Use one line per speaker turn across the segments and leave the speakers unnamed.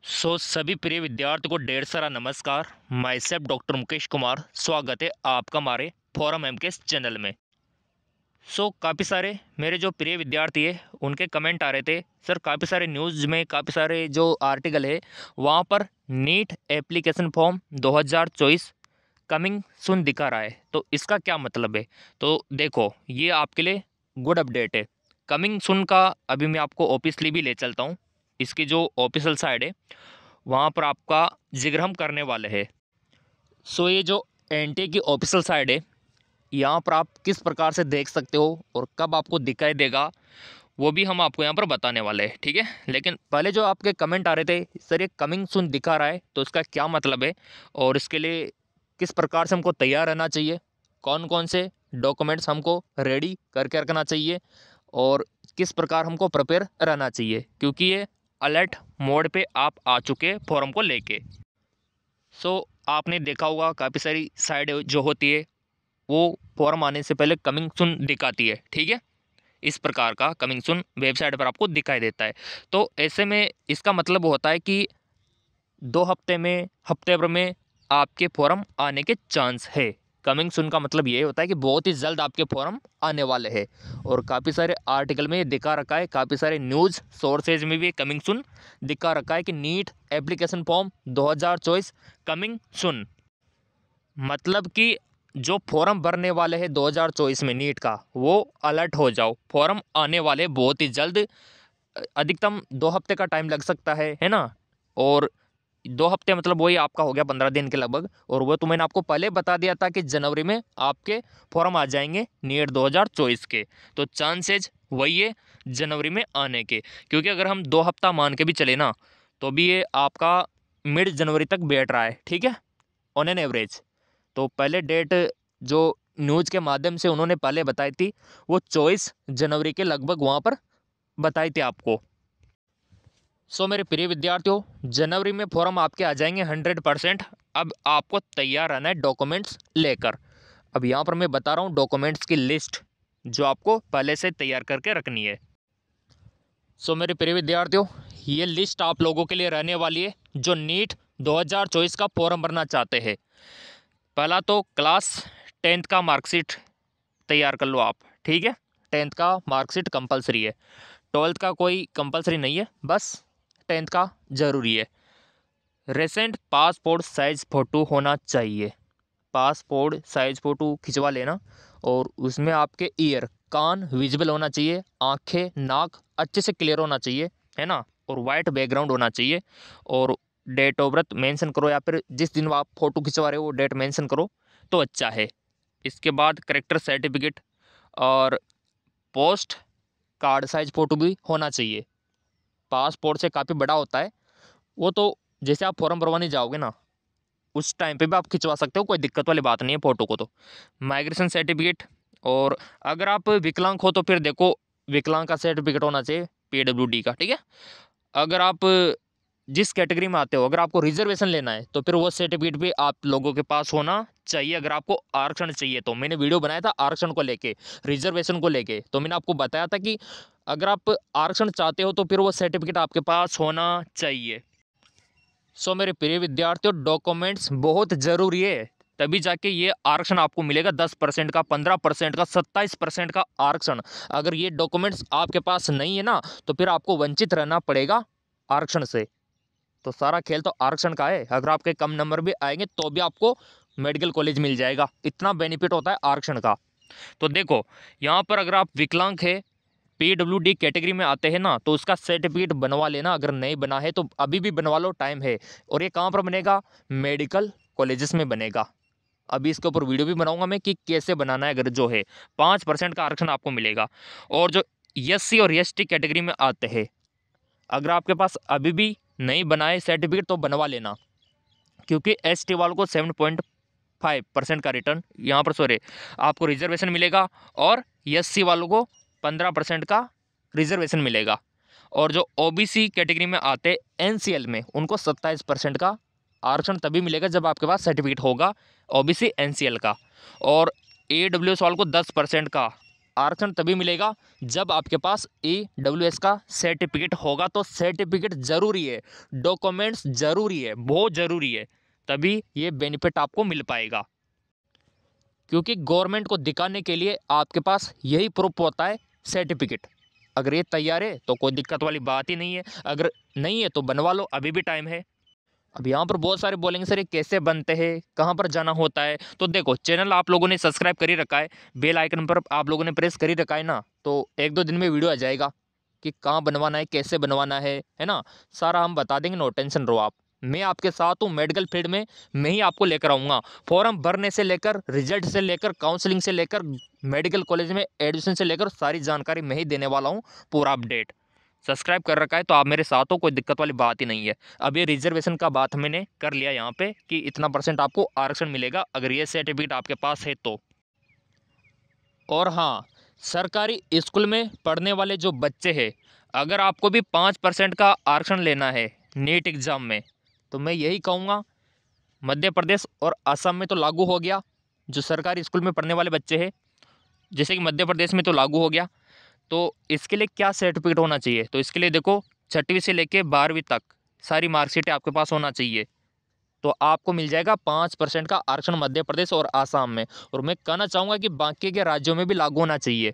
सभी प्रिय विद्यार्थियों को ढेर सारा नमस्कार। My self doctor Mukesh Kumar, स्वागत है आपका हमारे फोरम एमकेएस चैनल में। काफ़ी सारे मेरे जो प्रिय विद्यार्थी है उनके कमेंट आ रहे थे, सर काफ़ी सारे न्यूज़ में काफ़ी सारे जो आर्टिकल है वहाँ पर नीट एप्लीकेशन फॉर्म 2024 कमिंग सुन दिखा रहा है, तो इसका क्या मतलब है। तो देखो, ये आपके लिए गुड अपडेट है। कमिंग सुन का अभी मैं आपको ऑफिशियली भी ले चलता हूँ। इसकी जो ऑफिशियल साइड है वहाँ पर आपका जिक्र हम करने वाले हैं। ये जो एनटीए की ऑफिशियल साइड है, यहाँ पर आप किस प्रकार से देख सकते हो और कब आपको दिखाई देगा वो भी हम आपको यहाँ पर बताने वाले हैं, ठीक है। लेकिन पहले जो आपके कमेंट आ रहे थे, सर ये कमिंग सुन दिखा रहा है तो इसका क्या मतलब है और इसके लिए किस प्रकार से हमको तैयार रहना चाहिए, कौन कौन से डॉक्यूमेंट्स हमको रेडी करके रखना चाहिए और किस प्रकार हमको प्रिपेयर रहना चाहिए, क्योंकि ये अलर्ट मोड पे आप आ चुके फॉर्म को लेके। आपने देखा होगा काफ़ी सारी साइड जो होती है वो फॉर्म आने से पहले कमिंग सुन दिखाती है, ठीक है। इस प्रकार का कमिंग सुन वेबसाइट पर आपको दिखाई देता है। तो ऐसे में इसका मतलब होता है कि 2 हफ्ते में, हफ्ते भर में आपके फॉर्म आने के चांस है। कमिंग सुन का मतलब ये होता है कि बहुत ही जल्द आपके फॉर्म आने वाले हैं। और काफ़ी सारे आर्टिकल में ये दिखा रखा है, काफ़ी सारे न्यूज़ सोर्सेज में भी कमिंग सुन दिखा रखा है कि नीट एप्लीकेशन फॉर्म 2024 कमिंग सुन। मतलब कि जो फॉर्म भरने वाले हैं 2024 में नीट का, वो अलर्ट हो जाओ, फॉर्म आने वाले बहुत ही जल्द। अधिकतम 2 हफ्ते का टाइम लग सकता है ना। और 2 हफ्ते मतलब वही आपका हो गया 15 दिन के लगभग। और वो तो मैंने आपको पहले बता दिया था कि जनवरी में आपके फॉर्म आ जाएंगे नीट 2024 के। तो चांसेज वही है जनवरी में आने के, क्योंकि अगर हम 2 हफ्ता मान के भी चले ना तो भी ये आपका मिड जनवरी तक बैठ रहा है, ठीक है, ऑन एन एवरेज। तो पहले डेट जो न्यूज़ के माध्यम से उन्होंने पहले बताई थी वो 24 जनवरी के लगभग वहाँ पर बताई थी आपको। मेरे प्रिय विद्यार्थियों, जनवरी में फॉर्म आपके आ जाएंगे 100%। अब आपको तैयार रहना है डॉक्यूमेंट्स लेकर। अब यहाँ पर मैं बता रहा हूँ डॉक्यूमेंट्स की लिस्ट जो आपको पहले से तैयार करके रखनी है। मेरे प्रिय विद्यार्थियों, ये लिस्ट आप लोगों के लिए रहने वाली है जो नीट 2024 का फॉर्म भरना चाहते हैं। पहला तो क्लास 10th का मार्कशीट तैयार कर लो आप, ठीक है। 10th का मार्कशीट कंपलसरी है, 12th का कोई कंपलसरी नहीं है, बस 10th का ज़रूरी है। रिसेंट पासपोर्ट साइज़ फ़ोटो होना चाहिए, पासपोर्ट साइज़ फ़ोटो खिंचवा लेना। और उसमें आपके ईयर, कान विजिबल होना चाहिए, आंखें नाक अच्छे से क्लियर होना चाहिए, है ना। और वाइट बैकग्राउंड होना चाहिए। और डेट ऑफ बर्थ मेंशन करो, या फिर जिस दिन आप फ़ोटो खिंचवा रहे हो वो डेट मेंशन करो तो अच्छा है। इसके बाद करेक्टर सर्टिफिकेट और पोस्ट कार्ड साइज फ़ोटो भी होना चाहिए। पासपोर्ट से काफ़ी बड़ा होता है वो, तो जैसे आप फॉर्म भरवाने जाओगे ना उस टाइम पे भी आप खिंचवा सकते हो, कोई दिक्कत वाली बात नहीं है फ़ोटो को। तो माइग्रेशन सर्टिफिकेट, और अगर आप विकलांग हो तो फिर देखो विकलांग का सर्टिफिकेट होना चाहिए पीडब्ल्यूडी का, ठीक है। अगर आप जिस कैटेगरी में आते हो, अगर आपको रिजर्वेशन लेना है तो फिर वो सर्टिफिकेट भी आप लोगों के पास होना चाहिए। अगर आपको आरक्षण चाहिए, तो मैंने वीडियो बनाया था आरक्षण को लेके, रिजर्वेशन को लेके, तो मैंने आपको बताया था कि अगर आप आरक्षण चाहते हो तो फिर वो सर्टिफिकेट आपके पास होना चाहिए। मेरे प्रिय विद्यार्थियों, डॉक्यूमेंट्स बहुत ज़रूरी है, तभी जाके ये आरक्षण आपको मिलेगा। 10% का, 15% का, 27% का आरक्षण। अगर ये डॉक्यूमेंट्स आपके पास नहीं है ना तो फिर आपको वंचित रहना पड़ेगा आरक्षण से। तो सारा खेल तो आरक्षण का है। अगर आपके कम नंबर भी आएंगे तो भी आपको मेडिकल कॉलेज मिल जाएगा, इतना बेनिफिट होता है आरक्षण का। तो देखो, यहाँ पर अगर आप विकलांग है, पीडब्ल्यूडी कैटेगरी में आते हैं ना, तो उसका सर्टिफिकेट बनवा लेना। अगर नहीं बना है तो अभी भी बनवा लो, टाइम है। और ये कहाँ पर बनेगा? मेडिकल कॉलेजेस में बनेगा। अभी इसके ऊपर वीडियो भी बनाऊंगा मैं कि कैसे बनाना है। अगर जो है 5% का आरक्षण आपको मिलेगा। और जो एससी और एसटी कैटेगरी में आते हैं, अगर आपके पास अभी भी नहीं बना है सर्टिफिकेट तो बनवा लेना, क्योंकि एसटी वालों को 7.5% का रिटर्न यहाँ पर, सॉरी, आपको रिजर्वेशन मिलेगा। और एससी वालों को 15% का रिजर्वेशन मिलेगा। और जो ओबीसी कैटेगरी में आते एनसीएल में, उनको 27% का आरक्षण तभी मिलेगा जब आपके पास सर्टिफिकेट होगा ओबीसी एनसीएल का। और ईडब्ल्यूएस वालों को 10% का आरक्षण तभी मिलेगा जब आपके पास EWS का सर्टिफिकेट होगा। तो सर्टिफिकेट ज़रूरी है, डॉक्यूमेंट्स ज़रूरी है, बहुत ज़रूरी है, तभी ये बेनिफिट आपको मिल पाएगा। क्योंकि गवर्नमेंट को दिखाने के लिए आपके पास यही प्रूफ होता है, सर्टिफिकेट। अगर ये तैयार है तो कोई दिक्कत वाली बात ही नहीं है, अगर नहीं है तो बनवा लो, अभी भी टाइम है। अब यहाँ पर बहुत सारे बोलेंगे सर ये कैसे बनते हैं, कहाँ पर जाना होता है। तो देखो, चैनल आप लोगों ने सब्सक्राइब कर ही रखा है, बेल आइकन पर आप लोगों ने प्रेस कर ही रखा है ना, तो 1-2 दिन में वीडियो आ जाएगा कि कहाँ बनवाना है, कैसे बनवाना है ना, सारा हम बता देंगे, नो टेंशन रहो आप। मैं आपके साथ हूँ, मेडिकल फील्ड में मैं ही आपको लेकर आऊँगा। फॉर्म भरने से लेकर, रिजल्ट से लेकर, काउंसलिंग से लेकर, मेडिकल कॉलेज में एडमिशन से लेकर सारी जानकारी मैं ही देने वाला हूँ, पूरा अपडेट। सब्सक्राइब कर रखा है तो आप मेरे साथ हो, कोई दिक्कत वाली बात ही नहीं है। अब ये रिजर्वेशन का बात मैंने कर लिया यहाँ पे कि इतना % आपको आरक्षण मिलेगा अगर ये सर्टिफिकेट आपके पास है तो। और हाँ, सरकारी स्कूल में पढ़ने वाले जो बच्चे हैं, अगर आपको भी 5% का आरक्षण लेना है नीट एग्ज़ाम में, तो मैं यही कहूँगा, मध्य प्रदेश और असम में तो लागू हो गया, जो सरकारी स्कूल में पढ़ने वाले बच्चे हैं, जैसे कि मध्य प्रदेश में तो लागू हो गया। तो इसके लिए क्या सर्टिफिकेट होना चाहिए, तो इसके लिए देखो 6वीं से लेके 12वीं तक सारी मार्कशीटें आपके पास होना चाहिए। तो आपको मिल जाएगा 5% का आरक्षण मध्य प्रदेश और आसाम में। और मैं कहना चाहूँगा कि बाकी के राज्यों में भी लागू होना चाहिए,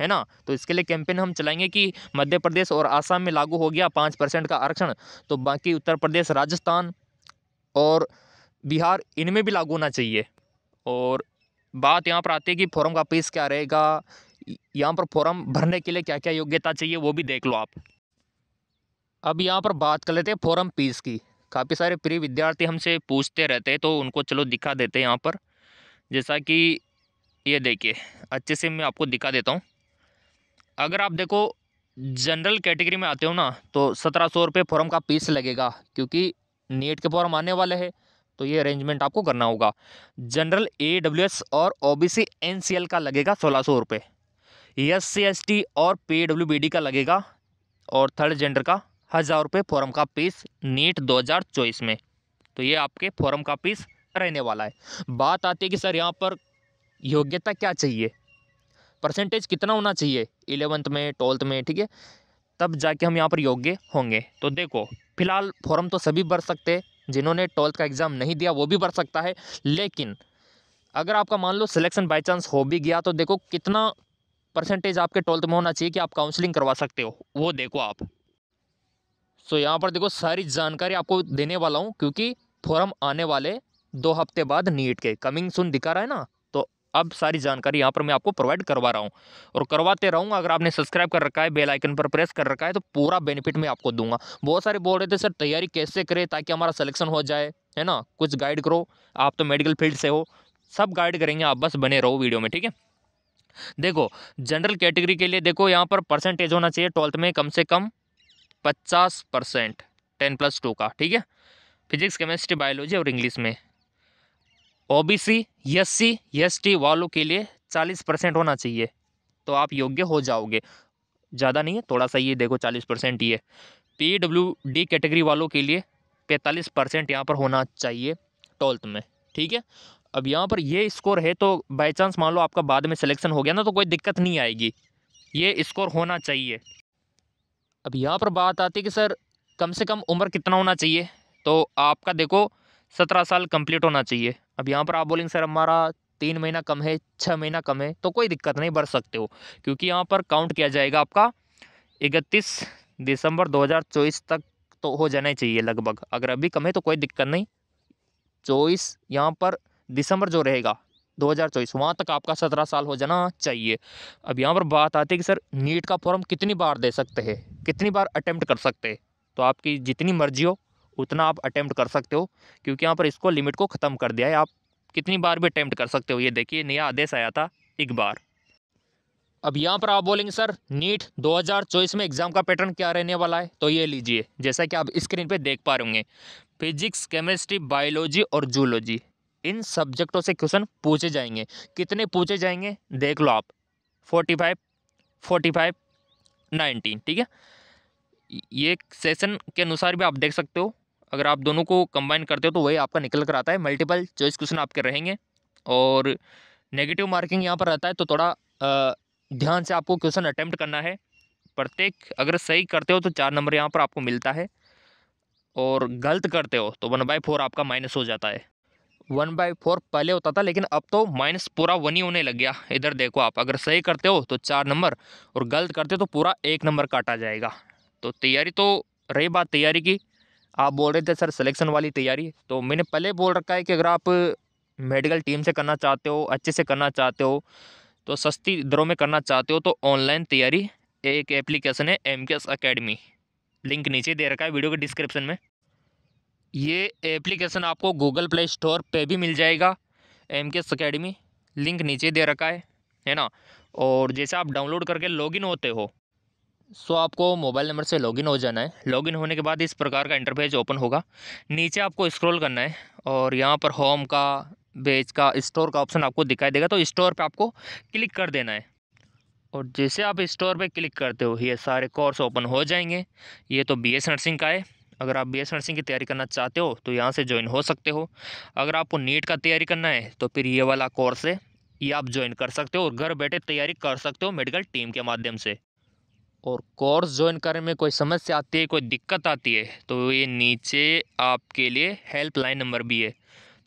है ना। तो इसके लिए कैंपेन हम चलाएंगे कि मध्य प्रदेश और आसाम में लागू हो गया 5% का आरक्षण, तो बाकी उत्तर प्रदेश, राजस्थान और बिहार, इनमें भी लागू होना चाहिए। और बात यहाँ पर आती है कि फॉर्म का फीस क्या रहेगा, यहाँ पर फॉर्म भरने के लिए क्या क्या योग्यता चाहिए, वो भी देख लो आप। अब यहाँ पर बात कर लेते हैं फॉर्म फीस की। काफ़ी सारे प्रिय विद्यार्थी हमसे पूछते रहते हैं, तो उनको चलो दिखा देते हैं यहाँ पर। जैसा कि ये देखिए, अच्छे से मैं आपको दिखा देता हूँ। अगर आप देखो जनरल कैटेगरी में आते हो ना, तो 1700 रुपये फॉर्म का फीस लगेगा, क्योंकि नीट के फॉर्म आने वाले हैं, तो ये अरेंजमेंट आपको करना होगा। जनरल EWS और OBC NCL का लगेगा 1600 रुपये। SC ST और PWBD का लगेगा, और थर्ड जेंडर का 1000 रुपये फॉर्म का फीस नीट 2024 में। तो ये आपके फॉर्म का फीस रहने वाला है। बात आती है कि सर यहाँ पर योग्यता क्या चाहिए, परसेंटेज कितना होना चाहिए 11th में, 12th में, ठीक है, तब जाके हम यहाँ पर योग्य होंगे। तो देखो, फिलहाल फॉर्म तो सभी भर सकते हैं, जिन्होंने 12th का एग्ज़ाम नहीं दिया वो भी भर सकता है। लेकिन अगर आपका मान लो सिलेक्शन बाई चांस हो भी गया, तो देखो कितना परसेंटेज आपके 12th में होना चाहिए कि आप काउंसलिंग करवा सकते हो, वो देखो आप। सो यहाँ पर देखो सारी जानकारी आपको देने वाला हूँ, क्योंकि फॉर्म आने वाले 2 हफ्ते बाद नीट के, कमिंग सून दिखा रहा है ना, तो अब सारी जानकारी यहाँ पर मैं आपको प्रोवाइड करवा रहा हूँ और करवाते रहूँगा। अगर आपने सब्सक्राइब कर रखा है, बेल आइकन पर प्रेस कर रखा है, तो पूरा बेनिफिट मैं आपको दूंगा। बहुत सारे बोल रहे थे सर तैयारी कैसे करें ताकि हमारा सिलेक्शन हो जाए, है ना, कुछ गाइड करो, आप तो मेडिकल फील्ड से हो, सब गाइड करेंगे, आप बस बने रहो वीडियो में, ठीक है। देखो, जनरल कैटेगरी के लिए देखो यहाँ पर परसेंटेज होना चाहिए 12th में कम से कम 50%, 10+2 का, ठीक है, फिजिक्स, केमिस्ट्री, बायोलॉजी और इंग्लिश में। OBC SC ST वालों के लिए 40% होना चाहिए, तो आप योग्य हो जाओगे। ज़्यादा नहीं है, थोड़ा सा, ये देखो 40% ही है। PWD कैटेगरी वालों के लिए 45% यहाँ पर होना चाहिए 12th में, ठीक है। अब यहाँ पर ये स्कोर है, तो बाई चांस मान लो आपका बाद में सिलेक्शन हो गया ना, तो कोई दिक्कत नहीं आएगी, ये स्कोर होना चाहिए। अब यहाँ पर बात आती है कि सर कम से कम उम्र कितना होना चाहिए, तो आपका देखो 17 साल कंप्लीट होना चाहिए। अब यहाँ पर आप बोलेंगे सर हमारा 3 महीना कम है, 6 महीना कम है, तो कोई दिक्कत नहीं, भर सकते हो, क्योंकि यहाँ पर काउंट किया जाएगा आपका 31 दिसंबर 2024 तक तो हो जाना ही चाहिए लगभग। अगर अभी कम है तो कोई दिक्कत नहीं, 24 यहाँ पर दिसंबर जो रहेगा 2024, वहाँ तक आपका 17 साल हो जाना चाहिए। अब यहाँ पर बात आती है कि सर नीट का फॉर्म कितनी बार दे सकते हैं, कितनी बार अटेम्प्ट कर सकते हैं, तो आपकी जितनी मर्जी हो उतना आप अटेम्प्ट कर सकते हो, क्योंकि यहाँ पर इसको लिमिट को ख़त्म कर दिया है, आप कितनी बार भी अटेम्प्ट कर सकते हो। ये देखिए नया आदेश आया था, एक बार। अब यहाँ पर आप बोलेंगे सर नीट 2024 में एग्ज़ाम का पैटर्न क्या रहने वाला है, तो ये लीजिए, जैसा कि आप स्क्रीन पे देख पा रहे होंगे, फिजिक्स, केमिस्ट्री, बायोलॉजी और जूलॉजी, इन सब्जेक्टों से क्वेश्चन पूछे जाएंगे। कितने पूछे जाएंगे देख लो आप, 45, 45, 19, ठीक है। ये सेशन के अनुसार भी आप देख सकते हो, अगर आप दोनों को कंबाइन करते हो तो वही आपका निकल कर आता है। मल्टीपल चॉइस क्वेश्चन आपके रहेंगे और नेगेटिव मार्किंग यहाँ पर रहता है, तो थोड़ा ध्यान से आपको क्वेश्चन अटेम्प्ट करना है। प्रत्येक अगर सही करते हो तो 4 नंबर यहाँ पर आपको मिलता है, और गलत करते हो तो 1/4 आपका माइनस हो जाता है। 1/4 पहले होता था, लेकिन अब तो माइनस पूरा 1 ही होने लग गया। इधर देखो, आप अगर सही करते हो तो 4 नंबर, और गलत करते हो तो पूरा 1 नंबर काटा जाएगा। तो तैयारी तो रही बात तैयारी की, आप बोल रहे थे सर सिलेक्शन वाली तैयारी, तो मैंने पहले बोल रखा है कि अगर आप मेडिकल टीम से करना चाहते हो, अच्छे से करना चाहते हो, तो सस्ती दरों में करना चाहते हो, तो ऑनलाइन तैयारी एक एप्लीकेशन है MKS अकेडमी, लिंक नीचे दे रखा है वीडियो के डिस्क्रिप्शन में। ये एप्लीकेशन आपको गूगल प्ले स्टोर पे भी मिल जाएगा, MKS अकेडमी, लिंक नीचे दे रखा है ना। और जैसे आप डाउनलोड करके लॉगिन होते हो, सो आपको मोबाइल नंबर से लॉगिन हो जाना है। लॉगिन होने के बाद इस प्रकार का इंटरफेस ओपन होगा। नीचे आपको स्क्रॉल करना है, और यहाँ पर होम का, पेज का, स्टोर का ऑप्शन आपको दिखाई देगा, तो स्टोर पे आपको क्लिक कर देना है। और जैसे आप स्टोर पे क्लिक करते हो, ये सारे कोर्स ओपन हो जाएंगे। ये तो BS नर्सिंग का है। अगर आप BS नर्सिंग की तैयारी करना चाहते हो तो यहाँ से ज्वाइन हो सकते हो। अगर आपको नीट का तैयारी करना है तो फिर ये वाला कोर्स है, ये आप ज्वाइन कर सकते हो और घर बैठे तैयारी कर सकते हो मेडिकल टीम के माध्यम से। और कोर्स ज्वाइन करने में कोई समस्या आती है, कोई दिक्कत आती है, तो ये नीचे आपके लिए हेल्पलाइन नंबर भी है।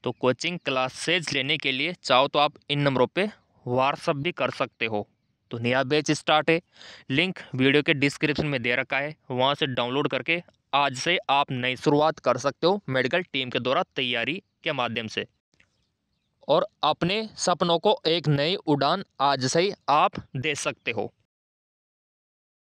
तो कोचिंग क्लासेज लेने के लिए चाहो तो आप इन नंबरों पे व्हाट्सअप भी कर सकते हो। तो नया बैच स्टार्ट है, लिंक वीडियो के डिस्क्रिप्शन में दे रखा है, वहाँ से डाउनलोड करके आज से आप नई शुरुआत कर सकते हो मेडिकल टीम के द्वारा तैयारी के माध्यम से, और अपने सपनों को एक नई उड़ान आज से ही आप दे सकते हो।